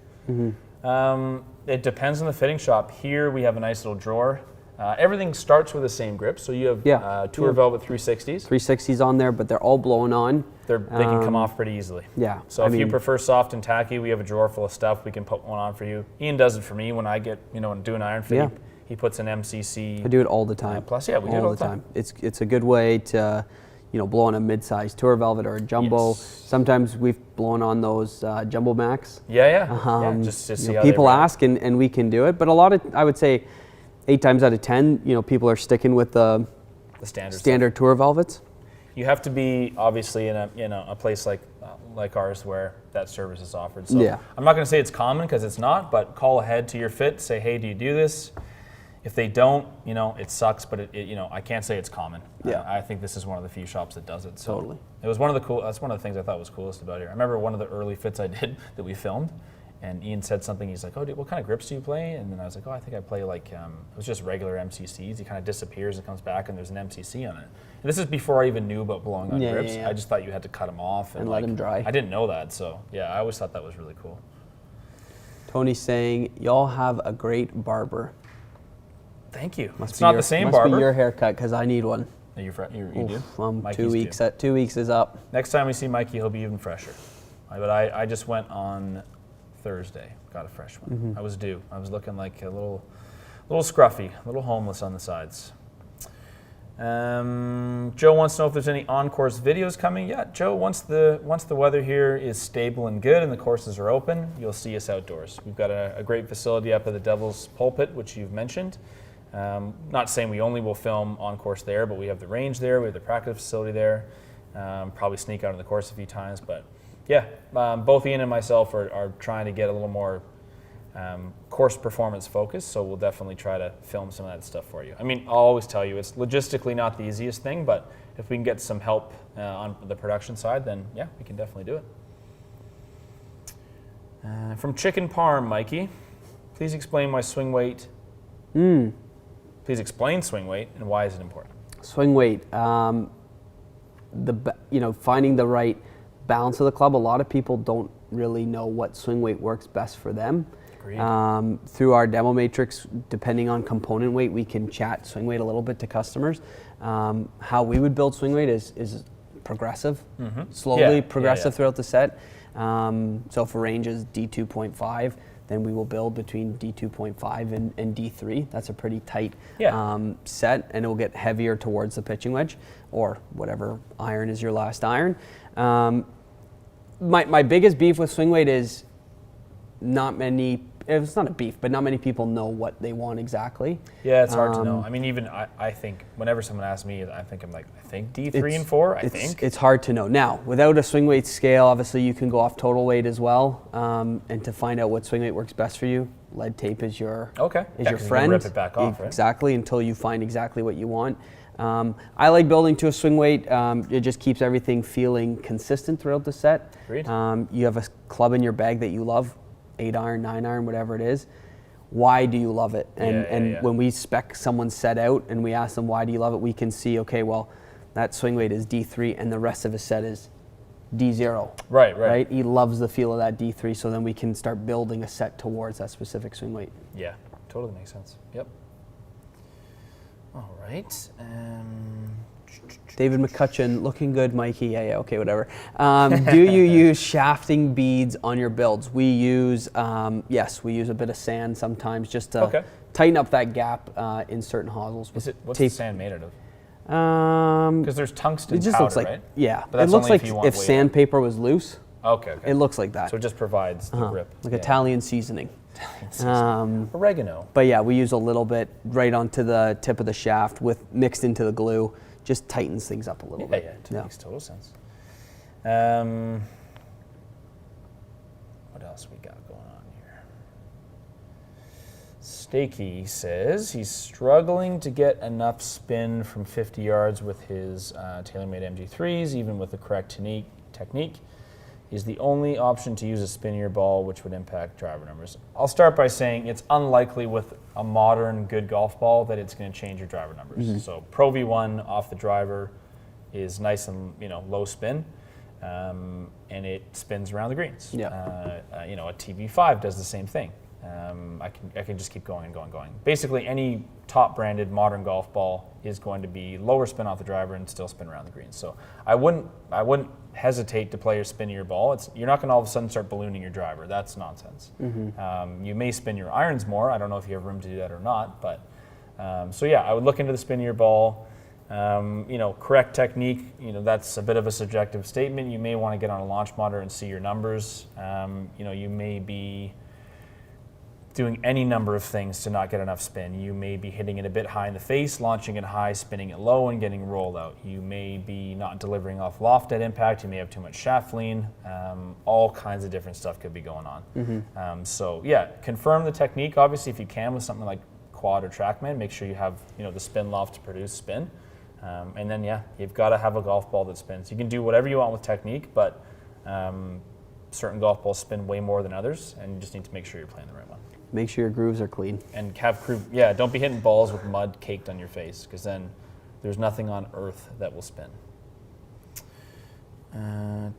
It depends on the fitting shop. Here we have a nice little drawer. Everything starts with the same grip. So you have Tour Velvet 360s. 360s on there, but they're all blown on. They can come off pretty easily. Yeah. So if you prefer soft and tacky, we have a drawer full of stuff. We can put one on for you. Ian does it for me when I get, and do an iron fit. Yeah. He puts an MCC. I do it all the time. Plus, yeah, we do it all the time. It's a good way to, blow on a mid-size Tour Velvet or a Jumbo. Yes. Sometimes we've blown on those Jumbo Max. Yeah. Just see how people they react. ask and we can do it, but a lot of, I would say, 8 times out of 10, people are sticking with the standard Tour Velvets. You have to be obviously in a place like ours where that service is offered. So Yeah. I'm not going to say it's common because it's not, but call ahead to your fit. Say, hey, do you do this? If they don't, it sucks, but I can't say it's common. Yeah. I think this is one of the few shops that does it. So Totally. It was that's one of the things I thought was coolest about here. I remember one of the early fits I did that we filmed, and Ian said something. He's like, "Oh, dude, what kind of grips do you play?" And then I was like, "Oh, I think I play like it was just regular MCCs." He kind of disappears and comes back, and there's an MCC on it. And this is before I even knew about blowing on grips. Yeah. I just thought you had to cut them off And let them dry. I didn't know that, so yeah, I always thought that was really cool. Tony's saying, y'all have a great barber. Thank you. Must It's be not your- the same must barber. be your haircut because I need one. You do? I'm Mikey's 2 weeks. due. 2 weeks is up. Next time we see Mikey, he'll be even fresher. But I just went on Thursday, got a fresh one. I was due. I was looking like a little scruffy, a little homeless on the sides. Joe wants to know if there's any on-course videos coming. Yeah, Joe, once the weather here is stable and good and the courses are open, you'll see us outdoors. We've got a great facility up at the Devil's Pulpit, which you've mentioned. Not saying we only will film on course there, but we have the range there, we have the practice facility there. Probably sneak out on the course a few times, but yeah, both Ian and myself are trying to get a little more course performance focused, so we'll definitely try to film some of that stuff for you. I mean, I'll always tell you, it's logistically not the easiest thing, but if we can get some help on the production side, then yeah, we can definitely do it. From Chicken Parm, Mikey, please explain why swing weight. Please explain swing weight and why is it important? Swing weight, finding the right balance of the club. A lot of people don't really know what swing weight works best for them. Through our demo matrix, depending on component weight, we can chat swing weight a little bit to customers. How we would build swing weight is progressive, slowly progressive throughout the set. So if a range is D2.5, then we will build between D2.5 and D3. That's a pretty tight set, and it will get heavier towards the pitching wedge or whatever iron is your last iron. My biggest beef with swing weight is it's not a beef, but not many people know what they want exactly. Yeah, it's hard to know. I mean, even I think whenever someone asks me, I think D3 and 4, I think. It's hard to know. Now, without a swing weight scale, obviously you can go off total weight as well. And to find out what swing weight works best for you, lead tape is your friend. You can rip it back off, right? Exactly, until you find exactly what you want. I like building to a swing weight. It just keeps everything feeling consistent throughout the set. Agreed. You have a club in your bag that you love, 8 iron, 9 iron, whatever it is. Why do you love it? And when we spec someone's set out and we ask them why do you love it, we can see, okay, well, that swing weight is D3 and the rest of his set is D0. Right? He loves the feel of that D3, so then we can start building a set towards that specific swing weight. Yeah, totally makes sense. Yep. All right. David McCutcheon, looking good, Mikey. Yeah, okay, whatever. Do you use shafting beads on your builds? We use, yes, we use a bit of sand sometimes just to tighten up that gap in certain hosels. What's the sand made out of? Because there's tungsten powder, looks like, right? Yeah, but that's it looks only like if sandpaper was loose. Okay. It looks like that. So it just provides the grip. Like Italian seasoning. Oregano. But yeah, we use a little bit right onto the tip of the shaft mixed into the glue. Just tightens things up a little bit. Yeah, makes total sense. What else we got going on here? Stakey says he's struggling to get enough spin from 50 yards with his TaylorMade MG3s, even with the correct technique. He's the only option to use a spinnier ball, which would impact driver numbers. I'll start by saying it's unlikely with a modern good golf ball that it's going to change your driver numbers. So Pro V1 off the driver is nice and low spin, and it spins around the greens. A TV5 does the same thing. I can just keep going and going and going. Basically, any top branded modern golf ball is going to be lower spin off the driver and still spin around the greens. So I wouldn't hesitate to play your spinnier ball. You're not going to all of a sudden start ballooning your driver. That's nonsense. You may spin your irons more. I don't know if you have room to do that or not, but I would look into the spinnier ball. Correct technique. That's a bit of a subjective statement. You may want to get on a launch monitor and see your numbers. You may be doing any number of things to not get enough spin. You may be hitting it a bit high in the face, launching it high, spinning it low, and getting rolled out. You may be not delivering off loft at impact. You may have too much shaft lean. All kinds of different stuff could be going on. Confirm the technique. Obviously, if you can with something like quad or TrackMan, make sure you have the spin loft to produce spin. And then you've got to have a golf ball that spins. You can do whatever you want with technique, but certain golf balls spin way more than others, and you just need to make sure you're playing the right one. Make sure your grooves are clean. And don't be hitting balls with mud caked on your face, because then there's nothing on earth that will spin. We'll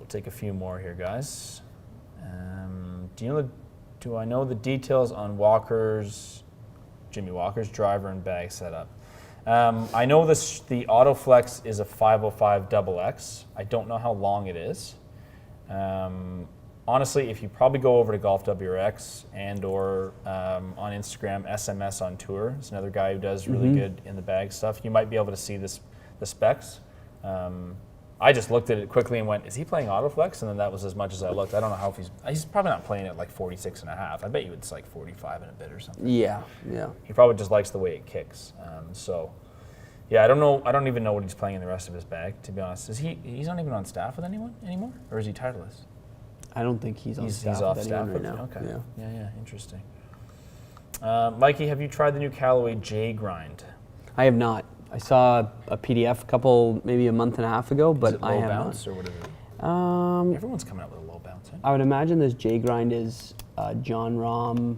take a few more here, guys. Do I know the details on Jimmy Walker's driver and bag setup? I know the Autoflex is a 505 XX. I don't know how long it is. Honestly, if you probably go over to Golf WRX and or on Instagram, SMS on Tour, it's another guy who does really good in the bag stuff. You might be able to see the specs. I just looked at it quickly and went, is he playing Autoflex? And then that was as much as I looked. I don't know how he's probably not playing at like 46 and a half. I bet you it's like 45 and a bit or something. Yeah. He probably just likes the way it kicks. I don't know. I don't even know what he's playing in the rest of his bag, to be honest. He's not even on staff with anyone anymore? Or is he Titleist? I don't think he's on staff. He's off with staff right now. Okay. Yeah. Interesting. Mikey, have you tried the new Callaway J Grind? I have not. I saw a PDF maybe a month and a half ago, but Is it I low have bounce or what is it? not. Everyone's coming out with a low bounce. Eh? I would imagine this J grind is John Rahm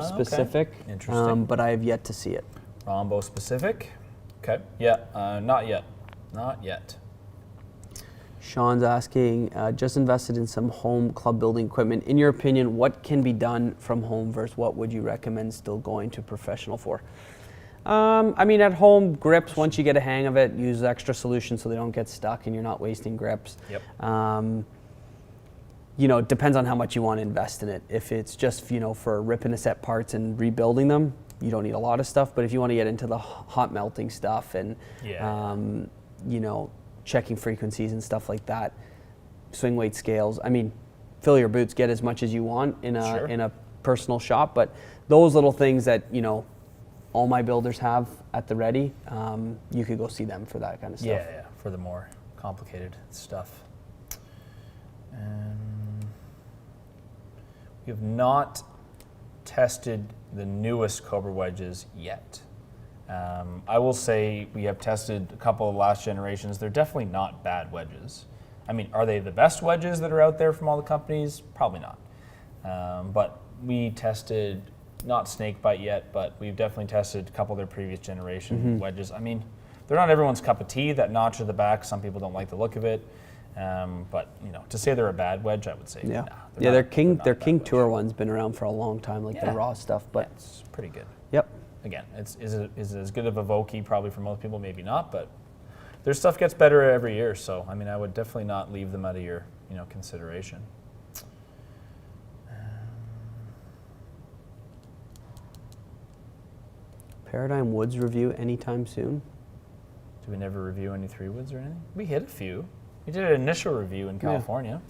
specific. Okay. Interesting. But I have yet to see it. Rombo specific. Okay. Yeah. Not yet. Not yet. Sean's asking, just invested in some home club building equipment. In your opinion, what can be done from home versus what would you recommend still going to professional for? I mean, at home, grips, once you get a hang of it, use extra solutions so they don't get stuck and you're not wasting grips. Yep. It depends on how much you want to invest in it. If it's just, for ripping a set parts and rebuilding them, you don't need a lot of stuff. But if you want to get into the hot melting stuff and, checking frequencies and stuff like that, swing weight scales, I mean, fill your boots, get as much as you want in a personal shop. But those little things that, all my builders have at the ready, you could go see them for that kind of stuff. Yeah, for the more complicated stuff. We have not tested the newest Cobra wedges yet. I will say we have tested a couple of last generations. They're definitely not bad wedges. I mean, are they the best wedges that are out there from all the companies? Probably not. But we tested, not snakebite yet, but we've definitely tested a couple of their previous generation wedges. I mean, they're not everyone's cup of tea. That notch at the back, some people don't like the look of it. But to say they're a bad wedge, I would say yeah. Nah, their King Tour one's been around for a long time, like the raw stuff. But it's pretty good. Yep. Again, is it as good of a Vokey probably for most people? Maybe not, but their stuff gets better every year. So I mean, I would definitely not leave them out of your consideration. Paradigm Woods review anytime soon? Do we never review any 3-woods or anything? We hit a few. We did an initial review in California.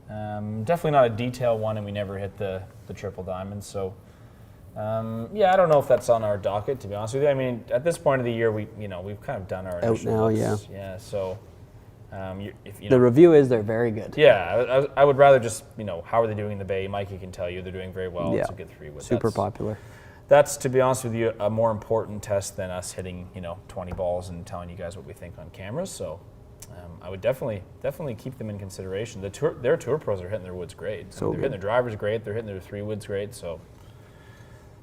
Definitely not a detailed one, and we never hit the triple diamond. So, I don't know if that's on our docket, to be honest with you. I mean, at this point of the year, we've kind of done our initial now, looks. Yeah. So, the review is they're very good. Yeah, I would rather just how are they doing in the Bay? Mikey can tell you they're doing very well. Yeah. It's a good 3-wood. Super popular. That's, to be honest with you, a more important test than us hitting 20 balls and telling you guys what we think on cameras. So. I would definitely keep them in consideration. Their tour pros are hitting their woods great. So they're hitting their drivers great. They're hitting their 3-woods great. So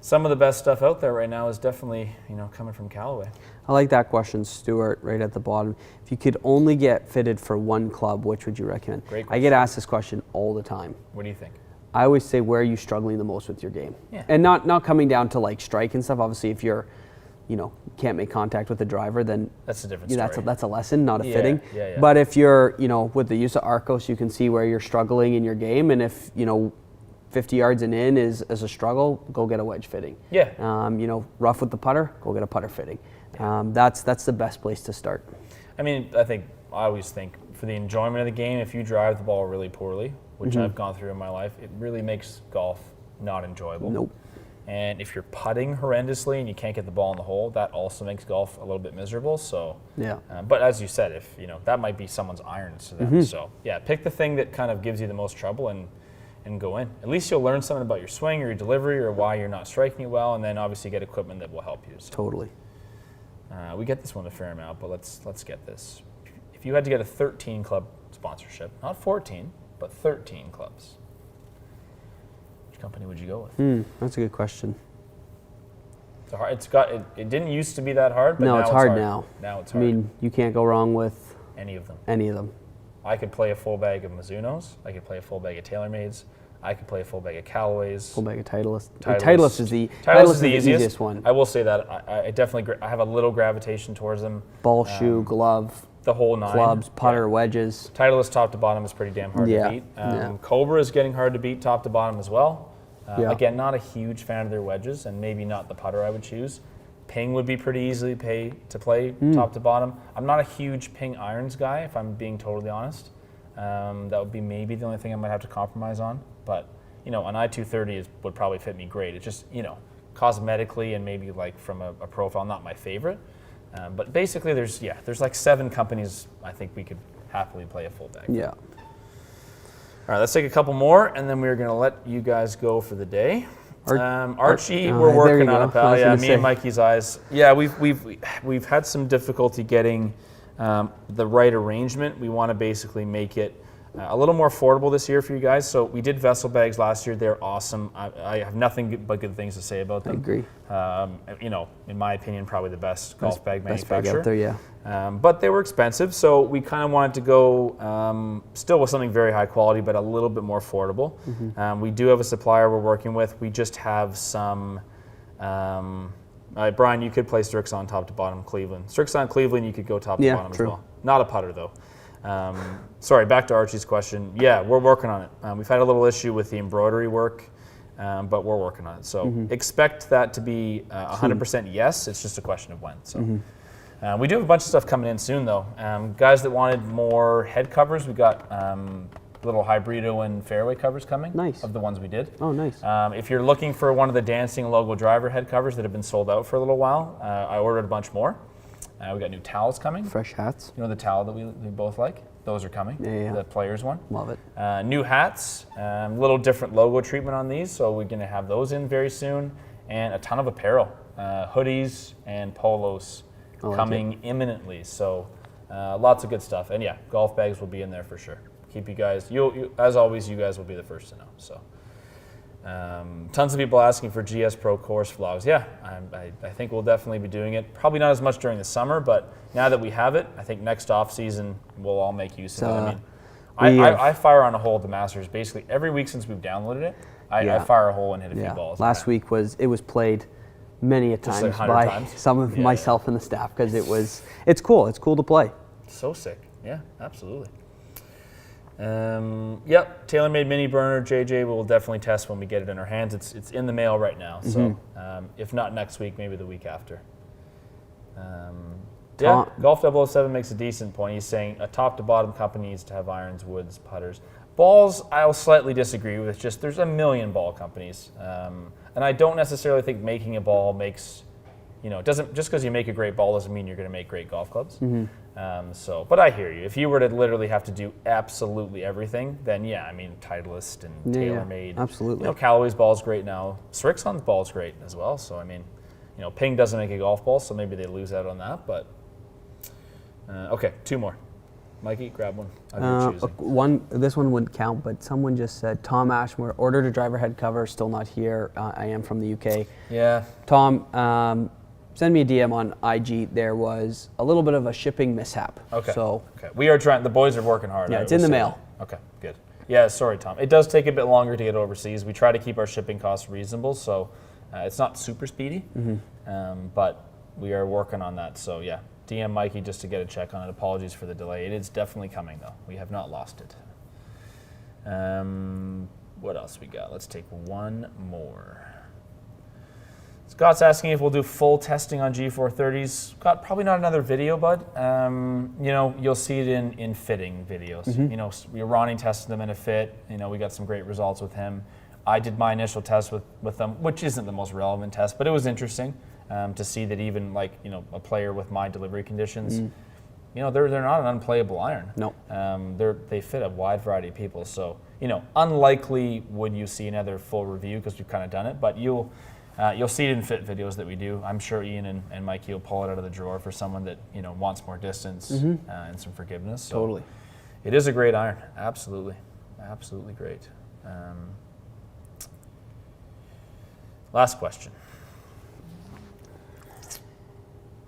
some of the best stuff out there right now is definitely coming from Callaway. I like that question, Stuart, right at the bottom. If you could only get fitted for one club, which would you recommend? Great question. I get asked this question all the time. What do you think? I always say, where are you struggling the most with your game? Yeah. And not coming down to like strike and stuff. Obviously, if you're can't make contact with the driver, then that's a different story. That's a lesson, not a fitting. Yeah. But if you're, with the use of Arcos, you can see where you're struggling in your game, and if 50 yards and in is a struggle, go get a wedge fitting. Yeah. Rough with the putter, go get a putter fitting. That's the best place to start. I mean, I always think for the enjoyment of the game, if you drive the ball really poorly, which I've gone through in my life, it really makes golf not enjoyable. Nope. And if you're putting horrendously and you can't get the ball in the hole, that also makes golf a little bit miserable. So, yeah. But as you said, if that might be someone's irons to them. So, pick the thing that kind of gives you the most trouble and go in. At least you'll learn something about your swing or your delivery or why you're not striking it well, and then obviously get equipment that will help you. So, totally. We get this one a fair amount, but let's get this. If you had to get a 13 club sponsorship, not 14, but 13 clubs. Company would you go with? That's a good question. It didn't used to be that hard, but no, now it's hard now. Now it's hard. I mean, you can't go wrong with any of them. I could play a full bag of Mizunos. I could play a full bag of TaylorMades. I could play a full bag of Callaways. Full bag of Titleist. Titleist is the easiest one. I will say that I definitely have a little gravitation towards them. Ball, shoe, glove. The whole 9. Clubs, putter, wedges. Titleist top to bottom is pretty damn hard to beat. Cobra is getting hard to beat top to bottom as well. Again, not a huge fan of their wedges, and maybe not the putter I would choose. Ping would be pretty easily to play top to bottom. I'm not a huge Ping irons guy, if I'm being totally honest. That would be maybe the only thing I might have to compromise on. But an I-230 would probably fit me great. It's just cosmetically and maybe like from a profile, not my favorite. But basically, there's like 7 companies I think we could happily play a full bag. Yeah. All right, let's take a couple more, and then we're going to let you guys go for the day. Archie, oh, we're there working you on go. it, I pal. was Yeah, gonna me say. and Mikey's eyes. Yeah, we've had some difficulty getting the right arrangement. We want to basically make it a little more affordable this year for you guys. So we did vessel bags last year. They're awesome. I have nothing but good things to say about them. I agree. In my opinion, probably the best golf bag Best bag manufacturer. out there, yeah. But they were expensive, so we kind of wanted to go still with something very high quality, but a little bit more affordable. We do have a supplier we're working with. We just have some. Brian, you could play Strixon top to bottom Cleveland. Strixon Cleveland, you could go top to bottom true. as well. Not a putter though. Sorry, back to Archie's question. Yeah, we're working on it. We've had a little issue with the embroidery work, but we're working on it. So expect that to be 100% yes. It's just a question of when. So we do have a bunch of stuff coming in soon though. Guys that wanted more head covers, we got little hybrido and fairway covers coming. Nice. Of the ones we did. Oh, nice. If you're looking for one of the dancing logo driver head covers that have been sold out for a little while, I ordered a bunch more. We got new towels coming. Fresh hats. You know the towel that we both like? Those are coming. Yeah. The players one. Love it. New hats. Little different logo treatment on these, so we're going to have those in very soon. And a ton of apparel. Hoodies and polos coming imminently. So lots of good stuff. And yeah, golf bags will be in there for sure. Keep you guys, as always, you guys will be the first to know. So, tons of people asking for GS Pro course vlogs. Yeah, I think we'll definitely be doing it. Probably not as much during the summer, but now that we have it, I think next off season we'll all make use of it. I mean, I fire on a hole at the Masters basically every week since we've downloaded it. I fire a hole and hit a few balls. Last week it was played many a times like 100 by times? some of myself and the staff because it's cool. It's cool to play. So sick. Yeah, absolutely. Yep, TaylorMade mini burner JJ will definitely test when we get it in our hands. It's in the mail right now, so if not next week, maybe the week after. Yeah, Golf 007 makes a decent point. He's saying a top to bottom company needs to have irons, woods, putters. Balls, I'll slightly disagree with. Just there's a million ball companies, and I don't necessarily think making a ball makes, doesn't just because you make a great ball doesn't mean you're going to make great golf clubs. But I hear you. If you were to literally have to do absolutely everything, then yeah, I mean, Titleist and TaylorMade. Absolutely. Callaway's ball's great now. Strixon's ball's great as well. So I mean, Ping doesn't make a golf ball, so maybe they lose out on that. But okay, two more. Mikey, grab one. This one wouldn't count, but someone just said, Tom Ashmore, ordered a driver head cover, still not here. I am from the UK. Yeah. Tom, send me a DM on IG. There was a little bit of a shipping mishap. Okay. So we are trying. The boys are working hard. Yeah, it's in the mail. Okay, good. Yeah, sorry, Tom. It does take a bit longer to get overseas. We try to keep our shipping costs reasonable, so it's not super speedy, but we are working on that. So yeah, DM Mikey just to get a check on it. Apologies for the delay. It is definitely coming though. We have not lost it. What else we got? Let's take one more. Scott's asking if we'll do full testing on G430s. Scott, probably not another video, bud. You'll see it in fitting videos. Ronnie tested them in a fit. We got some great results with him. I did my initial test with them, which isn't the most relevant test, but it was interesting to see that even a player with my delivery conditions, they're not an unplayable iron. No. They fit a wide variety of people. So, unlikely would you see another full review because we've kind of done it, but you'll see it in fit videos that we do. I'm sure Ian and Mikey will pull it out of the drawer for someone that wants more distance and some forgiveness. So totally. It is a great iron. Absolutely. Absolutely great. Last question.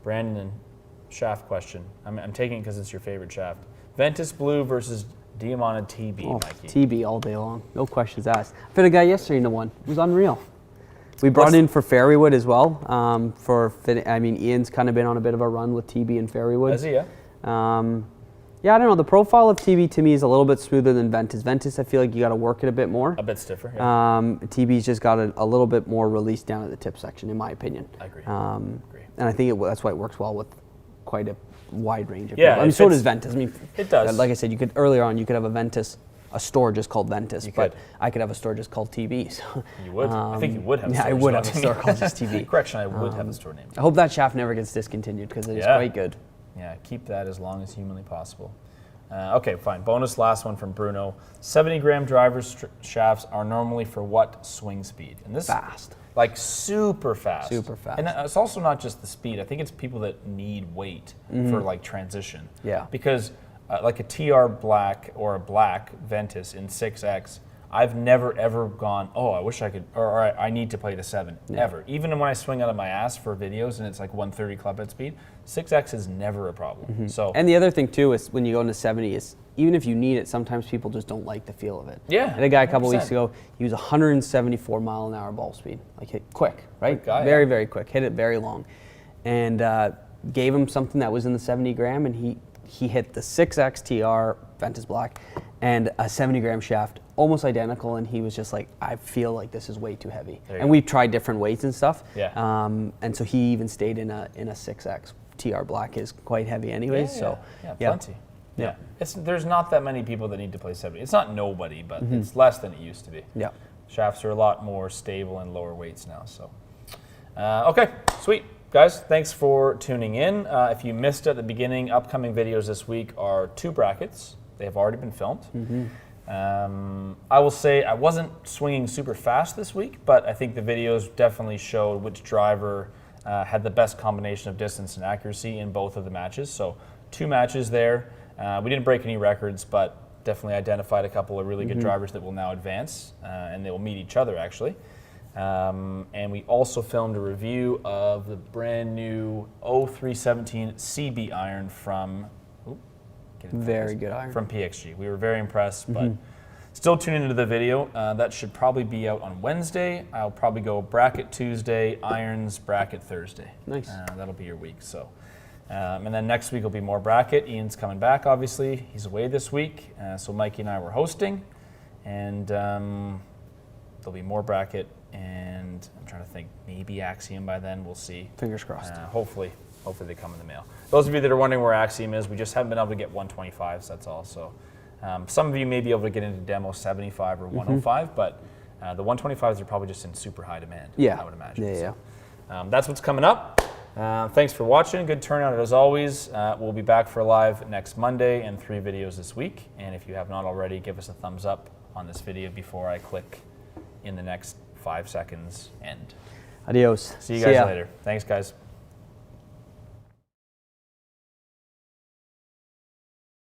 Brandon, shaft question. I'm taking it because it's your favorite shaft. Ventus Blue versus Diamonded TB, Mikey. TB all day long. No questions asked. I fit a guy yesterday into one. It was unreal. We brought in for Fairwaywood as well. Ian's kind of been on a bit of a run with TB and Fairwaywood. Has he, yeah? I don't know. The profile of TB to me is a little bit smoother than Ventus. Ventus, I feel like you got to work it a bit more. A bit stiffer, yeah. TB's just got a little bit more release down at the tip section, in my opinion. I agree. And I think that's why it works well with quite a wide range of people. I mean, so does Ventus. I mean, it does. Like I said, you could have a Ventus, a store just called Ventus, but I could have a store just called TB. So. You would? I think you would have a store. Yeah, I would have a store called just TB. Correction, I would have a store name. I hope that shaft never gets discontinued because it is quite good. Yeah, keep that as long as humanly possible. Okay, fine. Bonus last one from Bruno. 70-gram driver's shafts are normally for what swing speed? And this Fast. Like super fast. Super fast. And it's also not just the speed. I think it's people that need weight for like transition. Yeah. Because like a TR black or a black Ventus in 6X, I've never ever gone, oh, I wish I could, or I need to play the 7, ever. Even when I swing out of my ass for videos and it's like 130 club head speed, 6X is never a problem. So And the other thing too is when you go into 70 is even if you need it, sometimes people just don't like the feel of it. Yeah, And a guy a couple 100%. weeks ago, he was 174 mile an hour ball speed, like hit quick, right? Quick guy, very, yeah. very quick, hit it very long, and gave him something that was in the 70 gram, and he hit the 6X TR Ventus Black and a 70 gram shaft, almost identical, and he was just like, I feel like this is way too heavy. And we've tried different weights and stuff. Yeah. And so he even stayed in a 6X. TR Black is quite heavy anyways. So plenty. Yeah. There's not that many people that need to play 70. It's not nobody, but it's less than it used to be. Yeah. Shafts are a lot more stable and lower weights now. So, okay, sweet. Guys, thanks for tuning in. If you missed at the beginning, upcoming videos this week are 2 brackets. They have already been filmed. I will say I wasn't swinging super fast this week, but I think the videos definitely showed which driver had the best combination of distance and accuracy in both of the matches. So 2 matches there. We didn't break any records, but definitely identified a couple of really good drivers that will now advance, and they will meet each other actually. And we also filmed a review of the brand new 0317 CB iron from Very good iron. from PXG. We were very impressed, but still tune into the video. That should probably be out on Wednesday. I'll probably go bracket Tuesday, irons bracket Thursday. Nice. That'll be your week. So, and then next week will be more bracket. Ian's coming back, obviously. He's away this week, so Mikey and I were hosting, and there'll be more bracket. And I'm trying to think, maybe Axiom by then. We'll see. Fingers crossed. Hopefully they come in the mail. Those of you that are wondering where Axiom is, we just haven't been able to get 125s, that's all. So some of you may be able to get into demo 75 or 105, but the 125s are probably just in super high demand, I would imagine. Yeah. So, that's what's coming up. Thanks for watching. Good turnout as always. We'll be back for live next Monday and 3 videos this week. And if you have not already, give us a thumbs up on this video before I click in the next 5 seconds end. Adios. See you guys later. Thanks, guys.